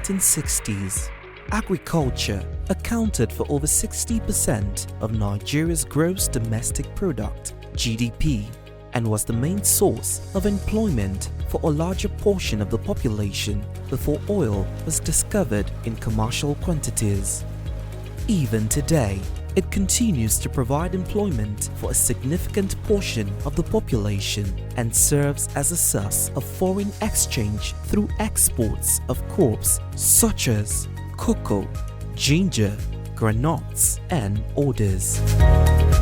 1960s, agriculture accounted for over 60% of Nigeria's gross domestic product (GDP) and was the main source of employment for a larger portion of the population before oil was discovered in commercial quantities. Even today, it continues to provide employment for a significant portion of the population and serves as a source of foreign exchange through exports of crops such as cocoa, ginger, granules, and others.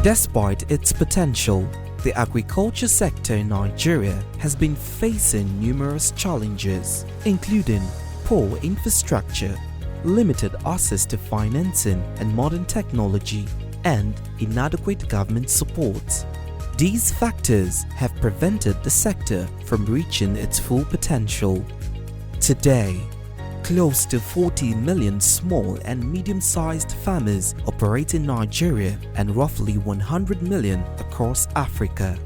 Despite its potential, the agriculture sector in Nigeria has been facing numerous challenges, including poor infrastructure, limited access to financing and modern technology, and inadequate government support. These factors have prevented the sector from reaching its full potential. Today, close to 40 million small and medium-sized farmers operate in Nigeria and roughly 100 million across Africa.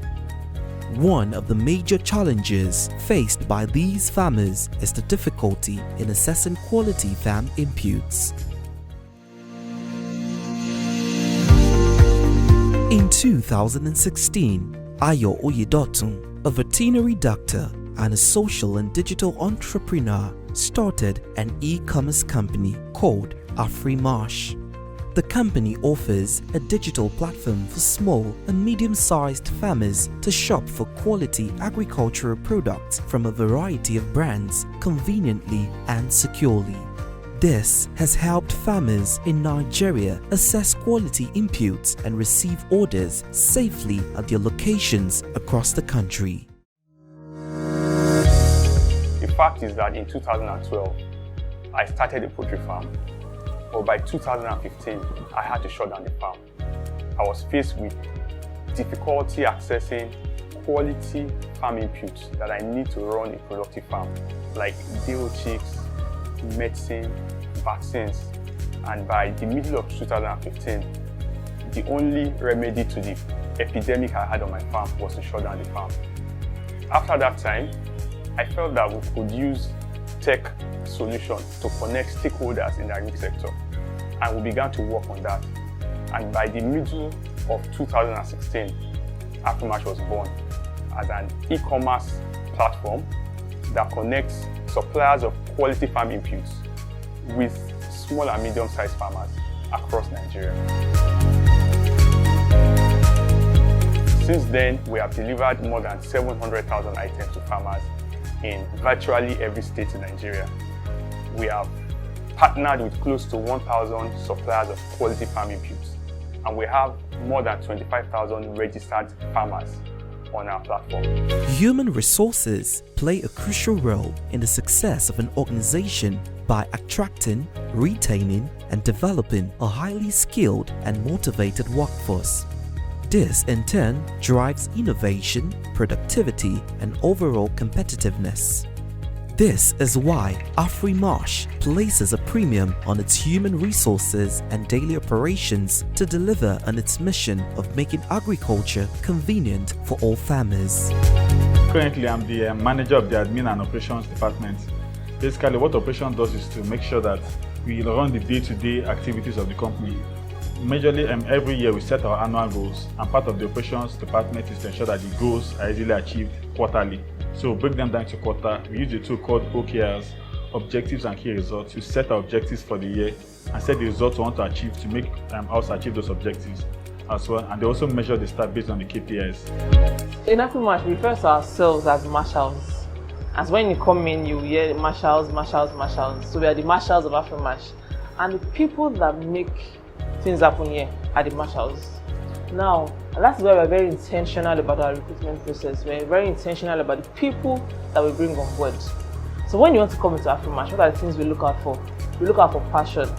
One of the major challenges faced by these farmers is the difficulty in assessing quality farm inputs. In 2016, Ayo Oyedotun, a veterinary doctor and a social and digital entrepreneur, started an e-commerce company called Afrimash. The company offers a digital platform for small and medium-sized farmers to shop for quality agricultural products from a variety of brands conveniently and securely. This has helped farmers in Nigeria assess quality inputs and receive orders safely at their locations across the country. The fact is that in 2012, I started a poultry farm. But by 2015, I had to shut down the farm. I was faced with difficulty accessing quality farm inputs that I need to run a productive farm, like day-old chicks, medicine, vaccines. And by the middle of 2015, the only remedy to the epidemic I had on my farm was to shut down the farm. After that time, I felt that we could use tech solutions to connect stakeholders in the agri sector, and we began to work on that. And by the middle of 2016, Afrimash was born as an e-commerce platform that connects suppliers of quality farm inputs with small and medium-sized farmers across Nigeria. Since then, we have delivered more than 700,000 items to farmers in virtually every state in Nigeria. We have partnered with close to 1,000 suppliers of quality farm inputs, and we have more than 25,000 registered farmers on our platform. Human resources play a crucial role in the success of an organization by attracting, retaining, and developing a highly skilled and motivated workforce. This, in turn, drives innovation, productivity, and overall competitiveness. This is why Afrimash places a premium on its human resources and daily operations to deliver on its mission of making agriculture convenient for all farmers. Currently, I'm the manager of the admin and operations department. Basically, what operations does is to make sure that we run the day-to-day activities of the company. Majorly, every year we set our annual goals, and part of the operations department is to ensure that the goals are easily achieved quarterly. So break them down to quarter. We use a tool called OKRs, Objectives and Key Results, to set our objectives for the year and set the results we want to achieve to make us achieve those objectives as well. And they also measure the staff based on the KPIs. In Afrimash, we refer to ourselves as marshals. As when you come in, you hear marshals, marshals, marshals. So we are the marshals of Afrimash. And the people that make things happen here are the marshals. Now, that's why we're very intentional about our recruitment process. We're very intentional about the people that we bring on board. So when you want to come into Afrimash, what are the things we look out for? We look out for passion.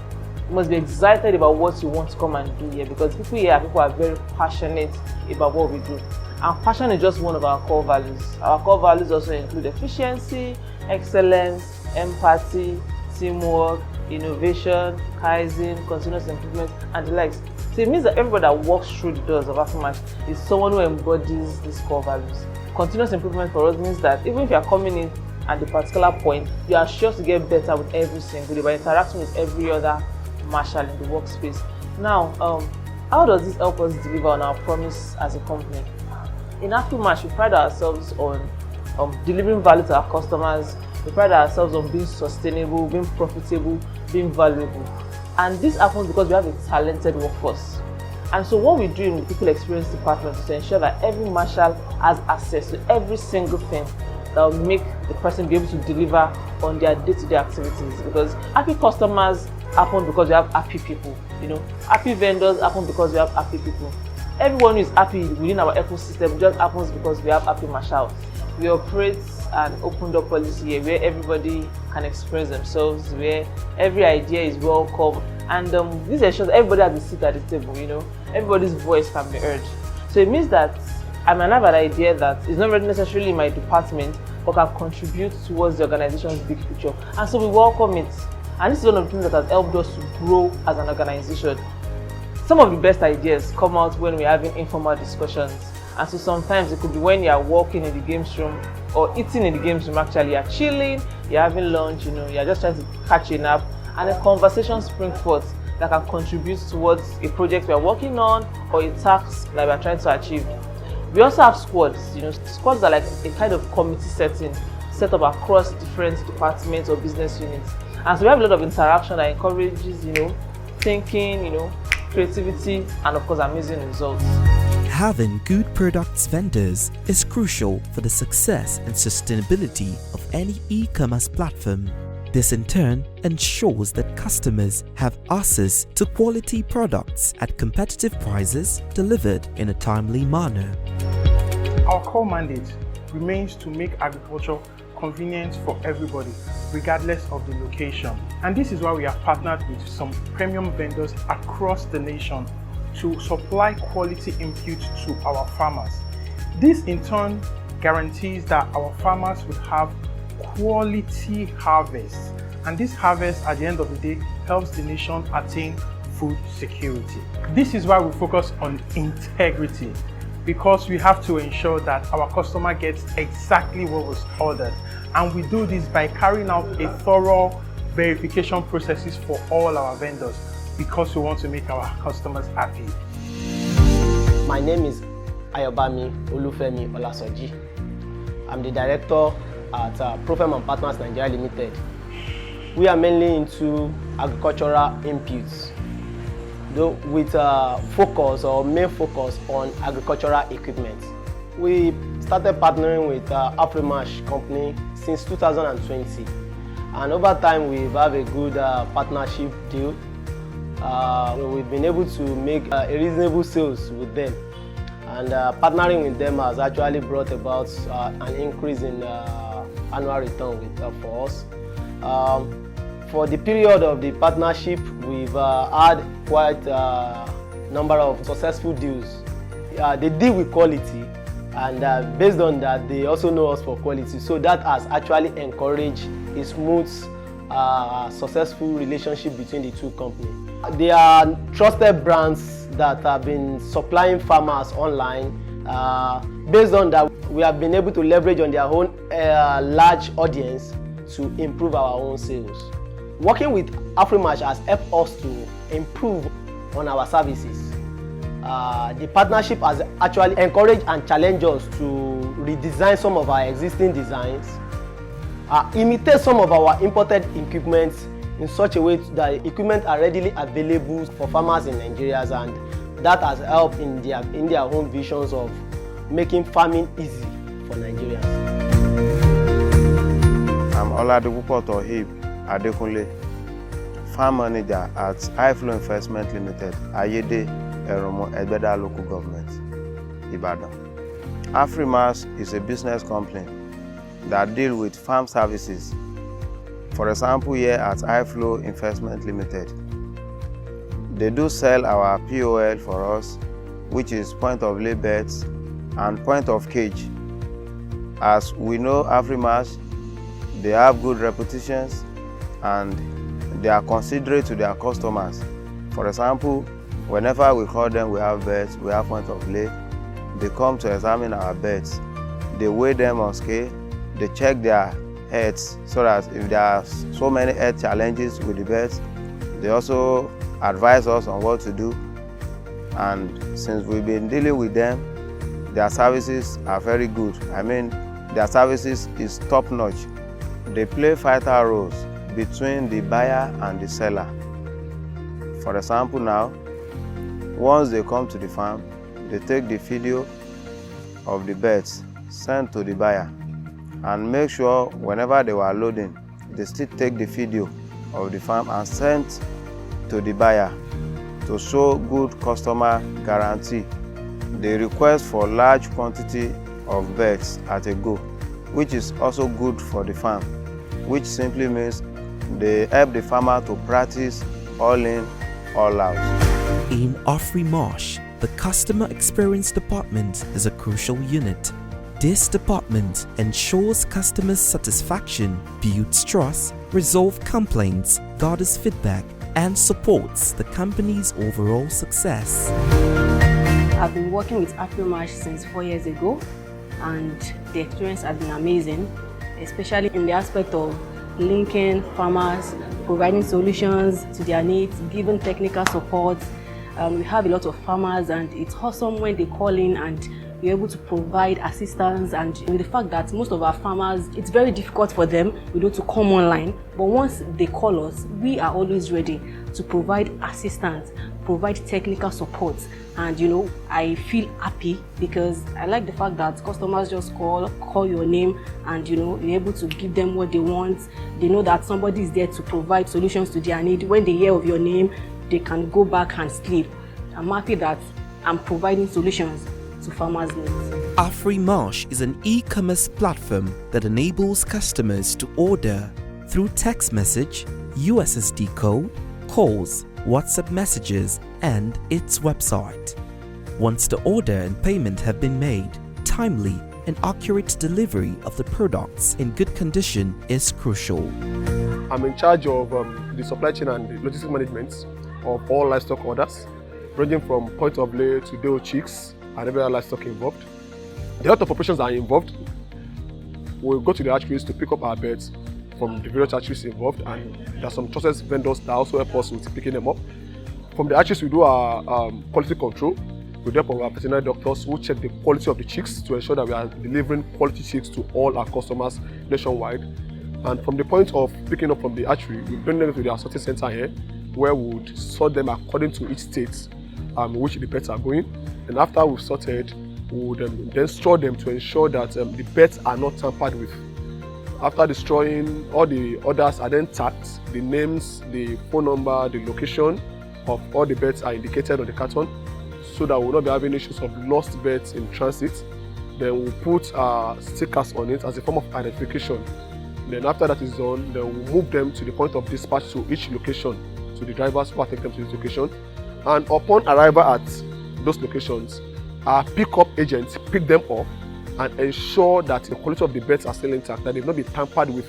You must be excited about what you want to come and do here, because people here are very passionate about what we do. And passion is just one of our core values. Our core values also include efficiency, excellence, empathy, teamwork, innovation, Kaizen, continuous improvement, and the likes. So it means that everybody that walks through the doors of Afrimash is someone who embodies these core values. Continuous improvement for us means that even if you are coming in at the particular point, you are sure to get better with every single day by interacting with every other marshal in the workspace. Now, how does this help us deliver on our promise as a company? In Afrimash, we pride ourselves on delivering value to our customers. We pride ourselves on being sustainable, being profitable, being valuable. And this happens because we have a talented workforce. And so what we do in the people experience department is to ensure that every marshal has access to every single thing that will make the person be able to deliver on their day-to-day activities. Because happy customers happen because we have happy people. Happy vendors happen because we have happy people. Everyone who is happy within our ecosystem just happens because we have happy marshals. We operate an open door policy here where everybody can express themselves, where every idea is welcome, and this ensures everybody has a seat at the table. Everybody's voice can be heard. So it means that I might have an idea that is not really necessarily in my department, but can contribute towards the organization's big picture, and so we welcome it. And this is one of the things that has helped us to grow as an organization. Some of the best ideas come out when we're having informal discussions. And so sometimes it could be when you're walking in the games room or eating in the games room. Actually, you're chilling, you're having lunch, you're just trying to catch a nap, and a conversation springs forth that can contribute towards a project we're working on or a task that we're trying to achieve. We also have squads. Squads are like a kind of committee setting set up across different departments or business units. And so we have a lot of interaction that encourages, thinking, creativity, and of course amazing results. Having good products vendors is crucial for the success and sustainability of any e-commerce platform. This in turn ensures that customers have access to quality products at competitive prices delivered in a timely manner. Our core mandate remains to make agriculture convenient for everybody, regardless of the location. And this is why we have partnered with some premium vendors across the nation to supply quality input to our farmers. This in turn guarantees that our farmers will have quality harvests, and this harvest at the end of the day helps the nation attain food security. This is why we focus on integrity, because we have to ensure that our customer gets exactly what was ordered, and we do this by carrying out a thorough verification processes for all our vendors, because we want to make our customers happy. My name is Ayobami Olufemi Olasoji. I'm the director at Profem & Partners Nigeria Limited. We are mainly into agricultural inputs, though with focus or main focus on agricultural equipment. We started partnering with Afrimash company since 2020, and over time we've had a good partnership deal. We've been able to make a reasonable sales with them, and partnering with them has actually brought about an increase in annual return for us. For the period of the partnership, we've had quite a number of successful deals. They deal with quality, and based on that, they also know us for quality. So that has actually encouraged a smooth, successful relationship between the two companies. They are trusted brands that have been supplying farmers online. Based on that, we have been able to leverage on their own large audience to improve our own sales. Working with Afrimash has helped us to improve on our services. The partnership has actually encouraged and challenged us to redesign some of our existing designs, imitate some of our imported equipment in such a way that equipment are readily available for farmers in Nigeria, and that has helped in their own visions of making farming easy for Nigerians. I'm Oladepupo Tohib Adekunle, farm manager at iFlow Investment Limited, Ayede, Eromo, Egbeda Local Government, Ibadan. Afrimash is a business company that deals with farm services. For example, here at iFlow Investment Limited, they do sell our POL for us, which is point of lay beds and point of cage. As we know, Afrimash, they have good reputations and they are considerate to their customers. For example, whenever we call them, we have beds, we have point of lay, they come to examine our beds. They weigh them on scale, they check their health, so that if there are so many health challenges with the birds, they also advise us on what to do. And since we've been dealing with them, their services are very good. I mean, their services is top-notch. They play vital roles between the buyer and the seller. For example now, once they come to the farm, they take the video of the birds sent to the buyer and make sure whenever they were loading, they still take the video of the farm and send to the buyer to show good customer guarantee. They request for large quantity of birds at a go, which is also good for the farm, which simply means they help the farmer to practice all in, all out. In Afrimash, the Customer Experience Department is a crucial unit. This department ensures customers' satisfaction, builds trust, resolves complaints, gathers feedback, and supports the company's overall success. I've been working with Afrimash since 4 years ago, and the experience has been amazing, especially in the aspect of linking farmers, providing solutions to their needs, giving technical support. We have a lot of farmers, and it's awesome when they call in and we're able to provide assistance. And with the fact that most of our farmers, it's very difficult for them, to come online. But once they call us, we are always ready to provide assistance, provide technical support. And I feel happy because I like the fact that customers just call your name, and you're able to give them what they want. They know that somebody is there to provide solutions to their need. When they hear of your name, they can go back and sleep. I'm happy that I'm providing solutions to farmers' needs. Afrimash is an e-commerce platform that enables customers to order through text message, USSD code, calls, WhatsApp messages, and its website. Once the order and payment have been made, timely and accurate delivery of the products in good condition is crucial. I'm in charge of the supply chain and the logistics management of all livestock orders, ranging from point of lay to day chicks and every other livestock involved. The health of operations are involved. We'll go to the hatcheries to pick up our birds from the various hatcheries involved, and there are some trusted vendors that also help us with picking them up. From the hatcheries, we do our quality control. We help our veterinary doctors who check the quality of the chicks to ensure that we are delivering quality chicks to all our customers nationwide. And from the point of picking up from the hatchery, we bring them to the sorting center here, where we would sort them according to each state which the birds are going. And after we've sorted, we would then store them to ensure that the birds are not tampered with. After destroying, all the orders are then tagged. The names, the phone number, the location of all the birds are indicated on the carton, so that we will not be having issues of lost birds in transit. Then we'll put stickers on it as a form of identification. Then after that is done, then we'll move them to the point of dispatch to each location, to the drivers who will take them to this location. And upon arrival at those locations, our pickup agents pick them up and ensure that the quality of the birds are still intact, that they've not been tampered with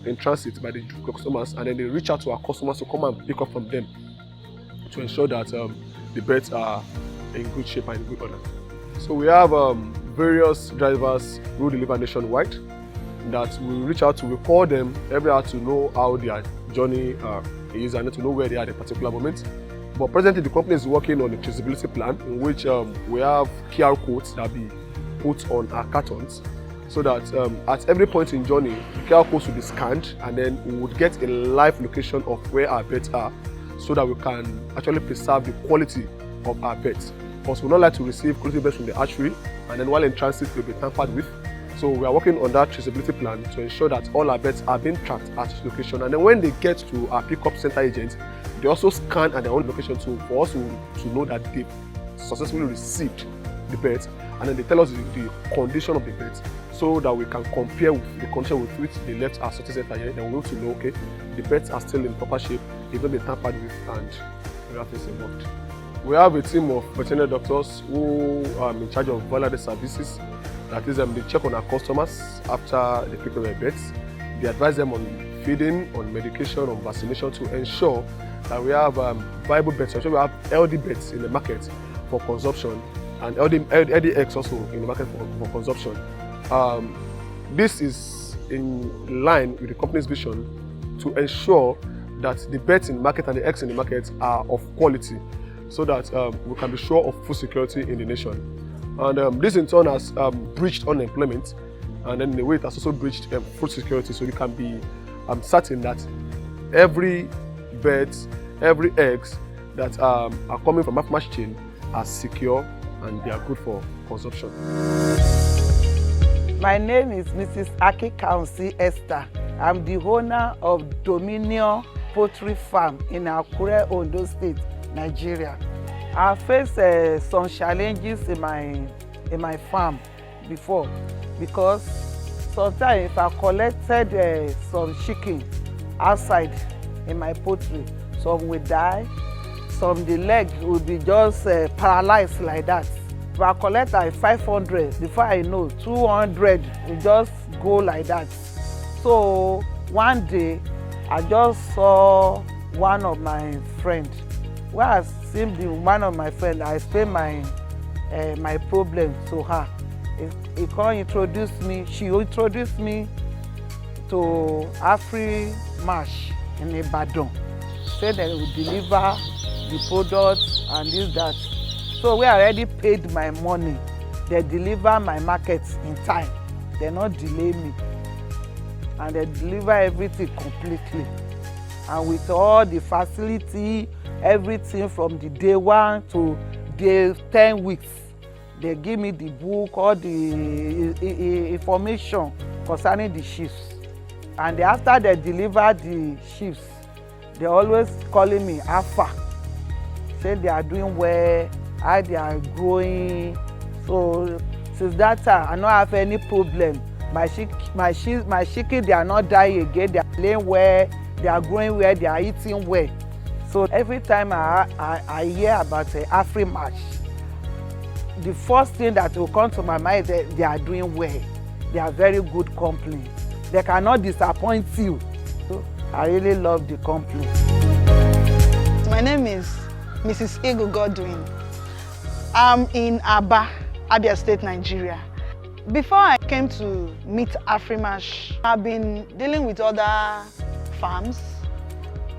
in transit by the customers, and then they reach out to our customers to come and pick up from them to ensure that the birds are in good shape and in good order. So we have various drivers who deliver nationwide that we reach out to. We call them every hour to know how their journey is and to know where they are at a particular moment. But presently, the company is working on a traceability plan in which we have QR codes that be put on our cartons, so that at every point in journey, the QR codes will be scanned, and then we would get a live location of where our birds are, so that we can actually preserve the quality of our birds. Because we don't like to receive quality birds from the hatchery, and then while in transit, they'll be tampered with. So we are working on that traceability plan to ensure that all our birds are being tracked at each location. And then when they get to our pickup center agents, they also scan at their own location too, for us to know that they've successfully received the birds, and then they tell us the condition of the birds, so that we can compare with the condition with which they left our sorting center here. Then we'll be able to know, okay, the birds are still in proper shape, they've not been tampered with, and we have things involved. We have a team of veterinary doctors who are in charge of value-added services. That is, they check on our customers after they pick up their birds. They advise them on feeding, on medication, on vaccination, to ensure that we have viable birds, so we have healthy birds in the market for consumption, and healthy eggs also in the market for consumption. This is in line with the company's vision to ensure that the birds in the market and the eggs in the market are of quality, so that we can be sure of food security in the nation. And this in turn has breached unemployment, and then in a way it has also breached food security, so you can be certain that every bird, every eggs that are coming from Afrimash chain are secure and they are good for consumption. My name is Mrs. Aki Kaunsi Esther. I'm the owner of Dominion Poultry Farm in Akure, Ondo State, Nigeria. I faced some challenges in my farm before, because sometimes if I collected some chicken outside in my poultry, some will die, some the leg will be just paralyzed like that. If I collect like 500, before I know 200 will just go like that. So one day I just saw one of my friends. When I seen one of my friends, I explained my problem to her. He can introduce me. She introduced me to Afrimash in Ibadan. Said they will deliver the products and this, that. So we already paid my money. They deliver my market in time. They not delay me. And they deliver everything completely. And with all the facility, everything from the day 1 to day 10 weeks. They give me the book, all the information concerning the shifts. And after they deliver the shifts, they always calling me Alpha. Say they are doing well, how they are growing. So since that time, I don't have any problem. My chicken, they are not dying again. They are laying well, they are growing well, they are eating well. So every time I hear about Afrimash, the first thing that will come to my mind is they are doing well. They are very good company. They cannot disappoint you. So I really love the company. My name is Mrs. Ego Godwin. I'm in Aba, Abia State, Nigeria. Before I came to meet Afrimash, I've been dealing with other farms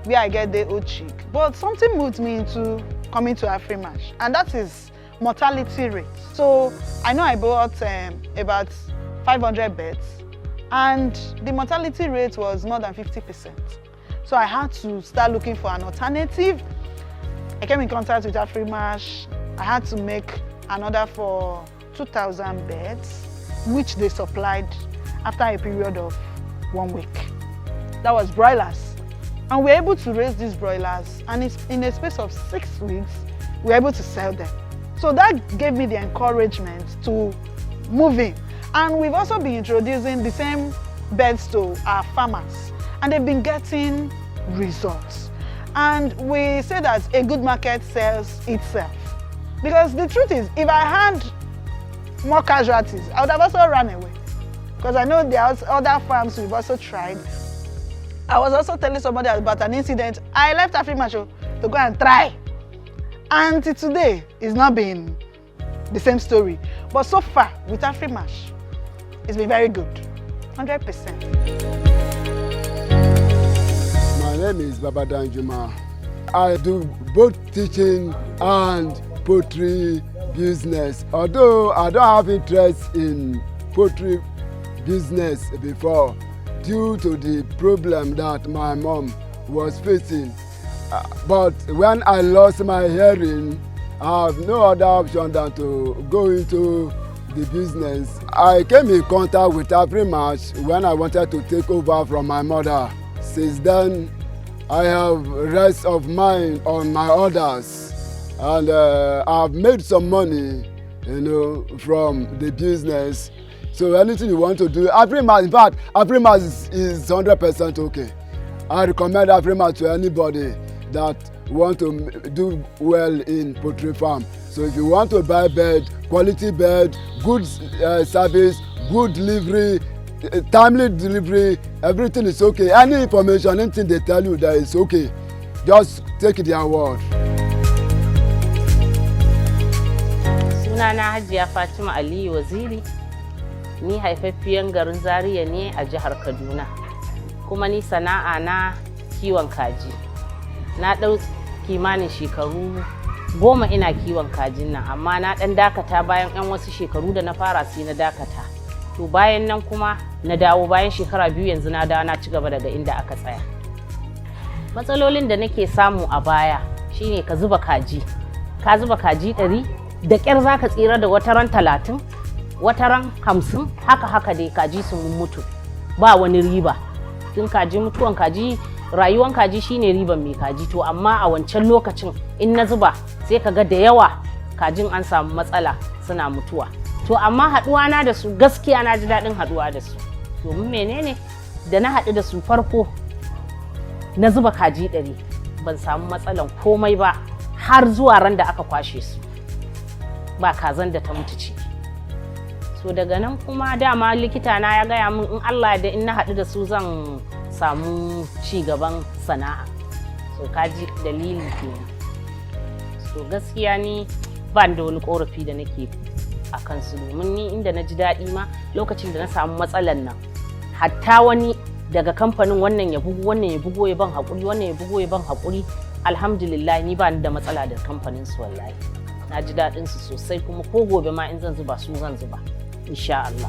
where I get the old chick. But something moved me into coming to Afrimash, and that is mortality rate. So I know I bought about 500 beds, and the mortality rate was more than 50%. So I had to start looking for an alternative. I came in contact with Afrimash. I had to make an order for 2,000 beds, which they supplied after a period of 1 week. That was broilers. And we were able to raise these broilers, and in a space of 6 weeks, we were able to sell them. So that gave me the encouragement to move in. And we've also been introducing the same beds to our farmers, and they've been getting results. And we say that a good market sells itself. Because the truth is, if I had more casualties, I would have also run away. Because I know there are other farms we've also tried. I was also telling somebody about an incident. I left Afrimash to go and try. And until today, it's not been the same story. But so far, with Afrimash, it's been very good, 100%. My name is Babadan Juma. I do both teaching and poultry business. Although I don't have interest in poultry business before, due to the problem that my mom was facing. But when I lost my hearing, I have no other option than to go into the business. I came in contact with Afrimash when I wanted to take over from my mother. Since then, I have rest of mind on my orders, and I've made some money, from the business. So anything you want to do, Afrimash, in fact, Afrimash is 100% okay. I recommend Afrimash to anybody that want to do well in poultry farm. So if you want to buy bed, quality bed, good service, good delivery, timely delivery, everything is okay. Any information, anything they tell you that is okay, just take their word. Sunana Hajiya Fatima Aliyu Waziri. Ni haifaffiyan garin Zaria ne a jihar Kaduna. Kuma ni sana'a na kiwon kaji. Na ɗau kimanin shekaru 10 ina kiwon kajin nan, amma na ɗan dakata bayan 'yan wasu shekaru da na fara sai na dakata. To bayan nan kuma na dawo bayan shekara 2 yanzu na dawo na ci gaba daga inda aka tsaya. Matsalolin da nake samu a baya shine ka zuba kaji. Ka zuba kaji 100 da ƙyar za ka tsira da wataran 30, wataran 50, haka dai kaji sun mutu. Ba wani riba. Tun kaji mutuwan kaji, rayuwan kaji shine riban mai kaji. To amma a wancan lokacin in na zuba sai ka ga da yawa kajin an samu matsala suna mutuwa. To amma haɗuwa na da su gaskiya na ji daɗin haɗuwa da su. Domin menene da na haɗu da su farko na zuba kaji 100 ban samu matsalan komai ba har zuwa ran da aka kwashe su. Ba kazan da ta mutu ce. So daga nan kuma dama likita na ya gaya min in Allah da in na haɗu da su zan samu ci gaban sana'a. So kaji dalili kenan. So gaskiya ni ba da wani korafi da nake a kansu, domin ni inda na ji daɗi ma lokacin da na samu matsalan nan hatta wani daga kamfanin wannan ya bugu wannan ya bugo ya ban haƙuri wannan ya bugo ya ban haƙuri, alhamdulillah ni ba ni da matsala da kamfanin su wallahi. Na ji daɗin su sosai kuma ko gobe ma in zan zuba su zan zuba insha Allah.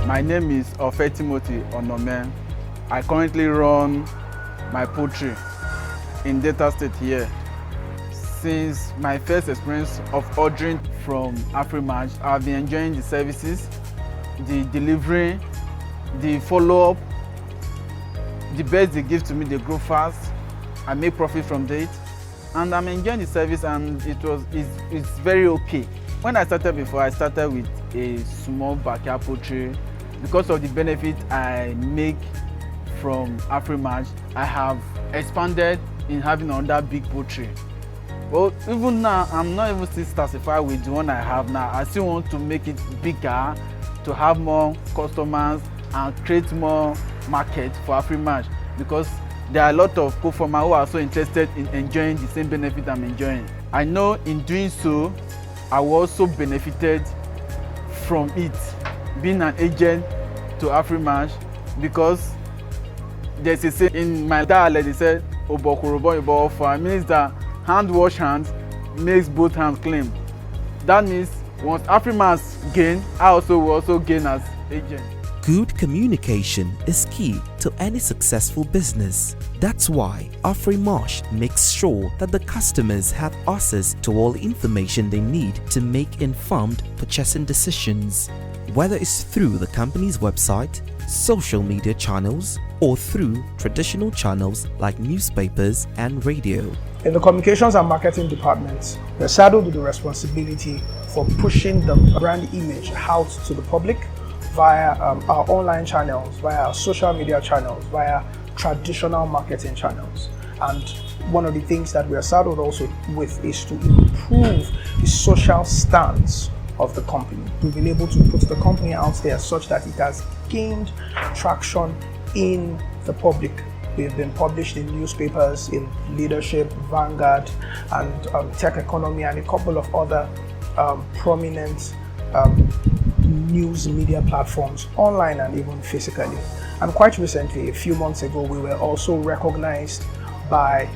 My name is Ofe Timothy Onome. I currently run my poultry in Delta State here. Since my first experience of ordering from Afrimash, I've been enjoying the services, the delivery, the follow-up. The birds they give to me, they grow fast. I make profit from it, and I'm enjoying the service, and it's very okay. When I started before, I started with a small backyard poultry. Because of the benefit I make from Afrimash, I have expanded in having another big poultry. Well, even now, I'm not even still satisfied with the one I have now. I still want to make it bigger, to have more customers and create more market for Afrimash, because there are a lot of co-farmers who are so interested in enjoying the same benefit I'm enjoying. I know in doing so, I will also benefited from it, being an agent to Afrimash, because there's a saying in my dialect, they said, "Obokorobo Ibofa," means that hand wash hands makes both hands clean. That means once Afrimash gain, I will also gain as agent. Good communication is key to any successful business. That's why Afrimash makes sure that the customers have access to all information they need to make informed purchasing decisions, whether it's through the company's website, social media channels, or through traditional channels like newspapers and radio. In the communications and marketing department, we're saddled with the responsibility for pushing the brand image out to the public via our online channels, via our social media channels, via traditional marketing channels. And one of the things that we are saddled also with is to improve the social stance of the company. We've been able to put the company out there such that it has gained traction in the public. We've been published in newspapers, in Leadership, Vanguard, and Tech Economy, and a couple of other prominent news media platforms, online and even physically. And quite recently, a few months ago, we were also recognized by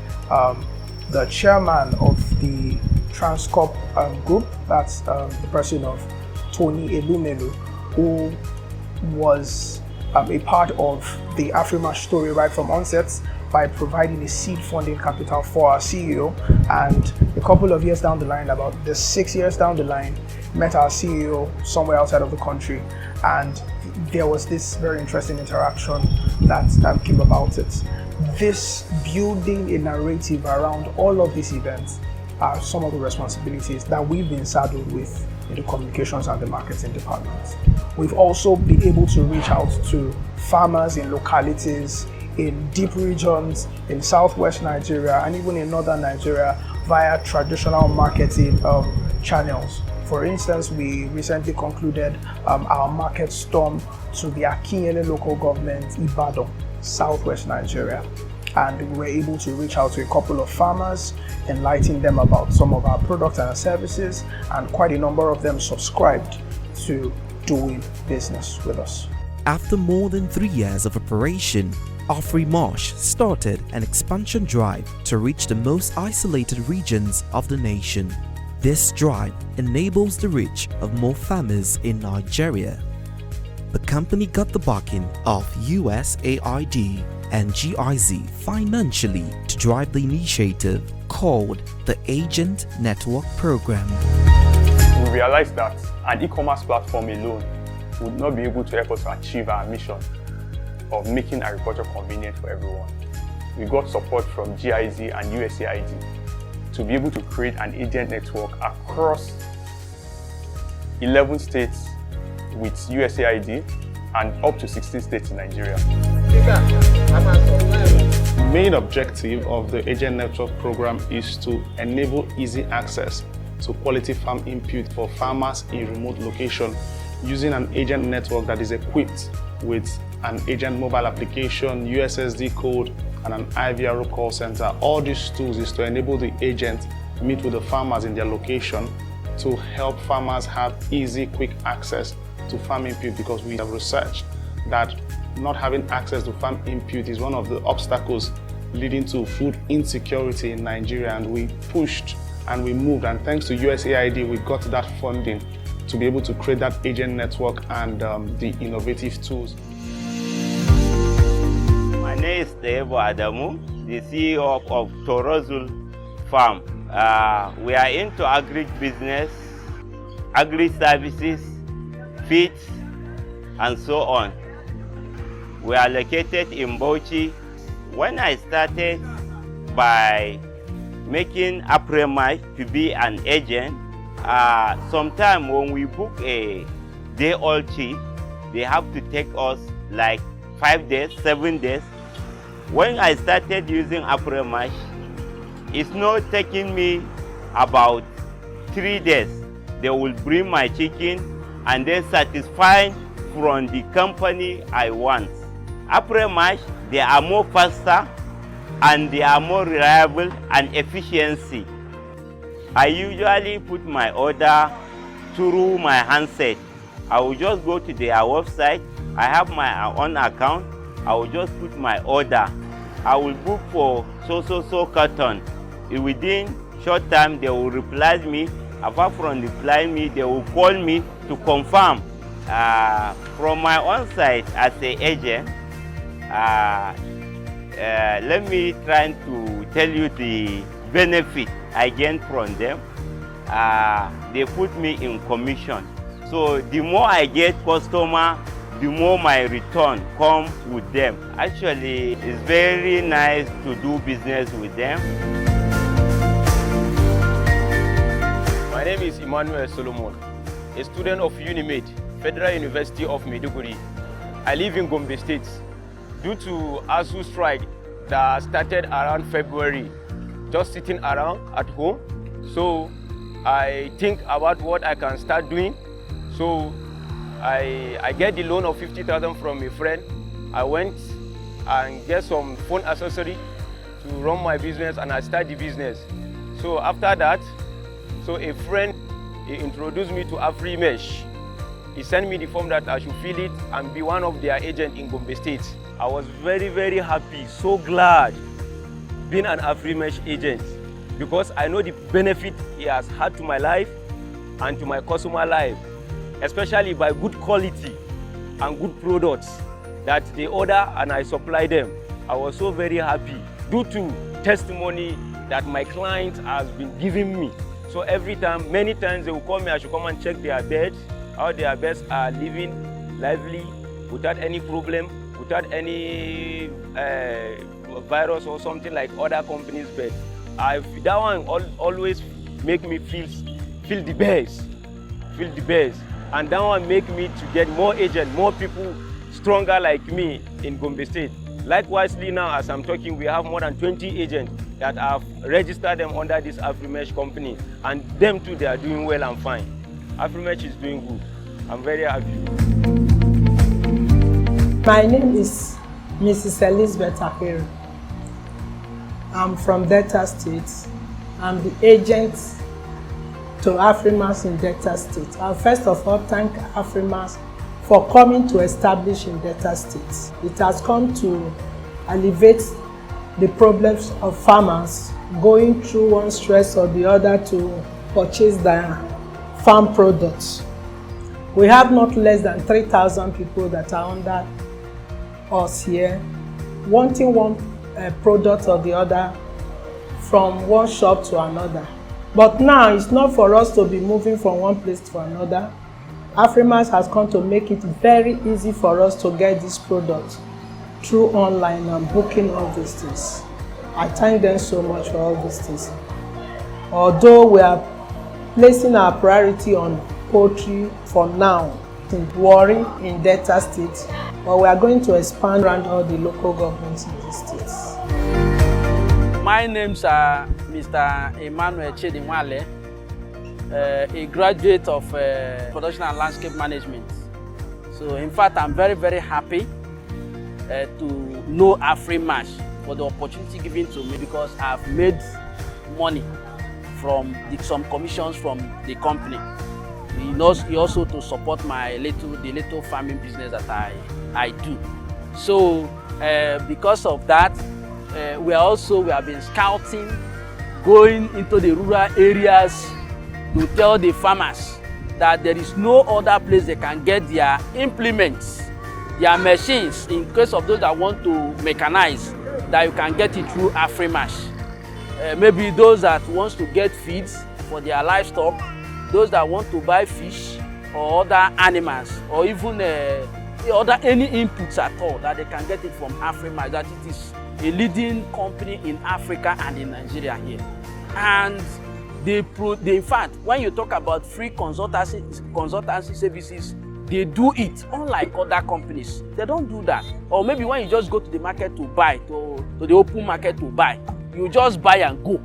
the chairman of the Transcorp group, that's the person of Tony Elumelu, who was a part of the Afrimash story right from onset by providing a seed funding capital for our CEO. And a couple of years down the line, about 6 years down the line, met our CEO somewhere outside of the country, and there was this very interesting interaction that came about it. This building a narrative around all of these events are some of the responsibilities that we've been saddled with in the communications and the marketing departments. We've also been able to reach out to farmers in localities, in deep regions, in southwest Nigeria, and even in northern Nigeria via traditional marketing channels. For instance, we recently concluded our market storm to the Akinyele local government, Ibadan, southwest Nigeria. And we were able to reach out to a couple of farmers, enlighten them about some of our products and our services, and quite a number of them subscribed to doing business with us. After more than 3 years of operation, Afrimash started an expansion drive to reach the most isolated regions of the nation. This drive enables the reach of more farmers in Nigeria. The company got the backing of USAID and GIZ financially to drive the initiative called the Agent Network Program. We realized that an e-commerce platform alone would not be able to help us achieve our mission of making agriculture convenient for everyone. We got support from GIZ and USAID to be able to create an agent network across 11 states with USAID and up to 16 states in Nigeria. The main objective of the Agent Network Program is to enable easy access to quality farm input for farmers in remote locations using an agent network that is equipped with an agent mobile application, USSD code, and an IVRO call center. All these tools is to enable the agent meet with the farmers in their location to help farmers have easy, quick access to farm input, because we have researched that not having access to farm input is one of the obstacles leading to food insecurity in Nigeria, and we pushed and we moved, and thanks to USAID we got that funding to be able to create that agent network and the innovative tools. My name is Debo Adamu, the CEO of Torozul Farm. We are into agri-business, agri-services, feeds, and so on. We are located in Bauchi. When I started by making Afrimash to be an agent, sometimes when we book a day-old chief, they have to take us like 5 days, 7 days. When I started using Afrimash, it's not taking me about 3 days. They will bring my chicken and then satisfied from the company I want. Afrimash, they are more faster and they are more reliable and efficiency. I usually put my order through my handset. I will just go to their website. I have my own account. I will just put my order. I will book for so carton. Within short time, they will reply me. Apart from replying me, they will call me to confirm. From my own side as an agent, let me try to tell you the benefit I gain from them. They put me in commission. So the more I get customer, the more my return comes with them. Actually, it's very nice to do business with them. My name is Emmanuel Solomon, a student of UNIMED, Federal University of Maiduguri. I live in Gombe State. Due to ASU strike that started around February, just sitting around at home, so I think about what I can start doing. So I get the loan of 50,000 from a friend. I went and get some phone accessory to run my business, and I start the business. So after that, so a friend, he introduced me to Afrimash. He sent me the form that I should fill it and be one of their agents in Gombe State. I was very happy, so glad being an Afrimash agent, because I know the benefit it has had to my life and to my customer life, especially by good quality and good products that they order and I supply them. I was so very happy due to testimony that my client has been giving me. So every time, many times they will call me, I should come and check their beds, how their beds are living lively, without any problem, without any virus or something like other companies' beds. That one always make me feel the best, and that one make me to get more agents, more people stronger like me in Gombe State. Likewise, now as I'm talking, we have more than 20 agents that have registered them under this Afrimash company, and them too, they are doing well and fine. Afrimash is doing good. I'm very happy. My name is Mrs. Elizabeth Akere. I'm from Delta State. I'm the agent to Afrimash in Delta State. I'll first of all thank Afrimash for coming to establish in Delta State. It has come to alleviate the problems of farmers going through one stress or the other to purchase their farm products. We have not less than 3,000 people that are under us here, wanting one product or the other from one shop to another. But now it's not for us to be moving from one place to another. Afrimash has come to make it very easy for us to get this product through online and booking all these things. I thank them so much for all these things. Although we are placing our priority on poultry for now, in Warri in Delta State, but we are going to expand around all the local governments in these states. My name's Mr. Emmanuel Chedinwale, a graduate of production and landscape management. So in fact, I'm very, very happy to know Afrimash for the opportunity given to me, because I've made money from some commissions from the company. He also to support the little farming business that I do. So because of that, we have been scouting, going into the rural areas to tell the farmers that there is no other place they can get their implements, their machines, in case of those that want to mechanize, that you can get it through Afrimash. Maybe those that wants to get feeds for their livestock, those that want to buy fish or other animals, or even any inputs at all, that they can get it from Afrimash. That it is a leading company in Africa and in Nigeria here. And in fact, when you talk about free consultancy services, they do it, unlike other companies. They don't do that. Or maybe when you just go to the market to buy, to the open market to buy, you just buy and go.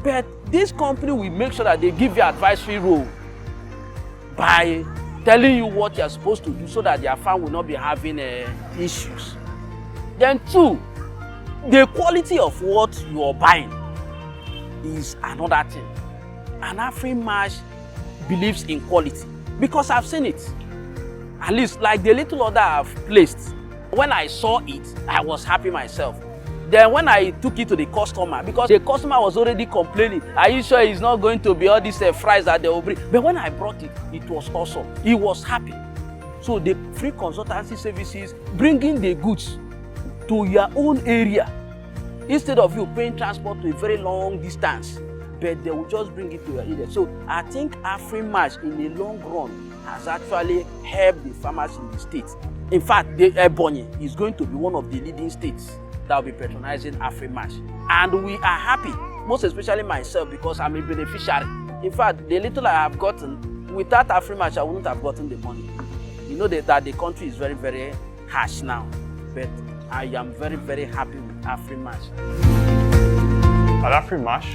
But this company will make sure that they give you advisory role by telling you what you're supposed to do, so that their farm will not be having issues. Then two, the quality of what you are buying is another thing. And Afrimash believes in quality, because I've seen it. At least like the little order I've placed, when I saw it, I was happy myself. Then when I took it to the customer, because the customer was already complaining, are you sure it's not going to be all these fries that they will bring? But when I brought it, it was awesome. He was happy. So the free consultancy services, bringing the goods to your own area, instead of you paying transport to a very long distance, but they will just bring it to your area. So I think Afrimash in the long run has actually helped the farmers in the states. In fact, the Ebonyi is going to be one of the leading states that will be patronizing Afrimash. And we are happy, most especially myself, because I'm a beneficiary. In fact, the little I have gotten, without Afrimash, I wouldn't have gotten the money. You know that the country is very, very harsh now, but I am very, very happy with Afrimash. At Afrimash,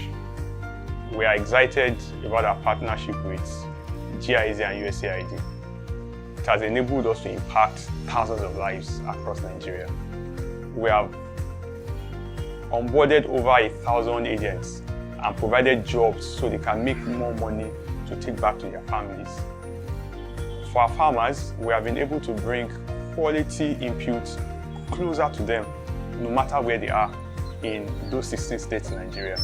we are excited about our partnership with GIZ and USAID. It has enabled us to impact thousands of lives across Nigeria. We have onboarded over 1,000 agents and provided jobs so they can make more money to take back to their families. For our farmers, we have been able to bring quality inputs closer to them, no matter where they are in those 16 states in Nigeria,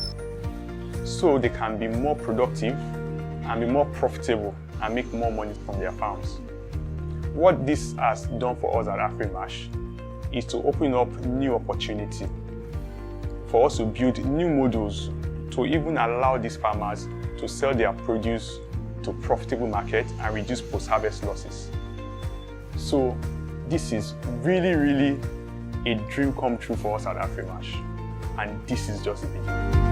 so they can be more productive and be more profitable and make more money from their farms. What this has done for us at Afrimash is to open up new opportunity for us to build new models to even allow these farmers to sell their produce to profitable market and reduce post-harvest losses. So this is really, really a dream come true for us at Afrimash, and this is just the beginning.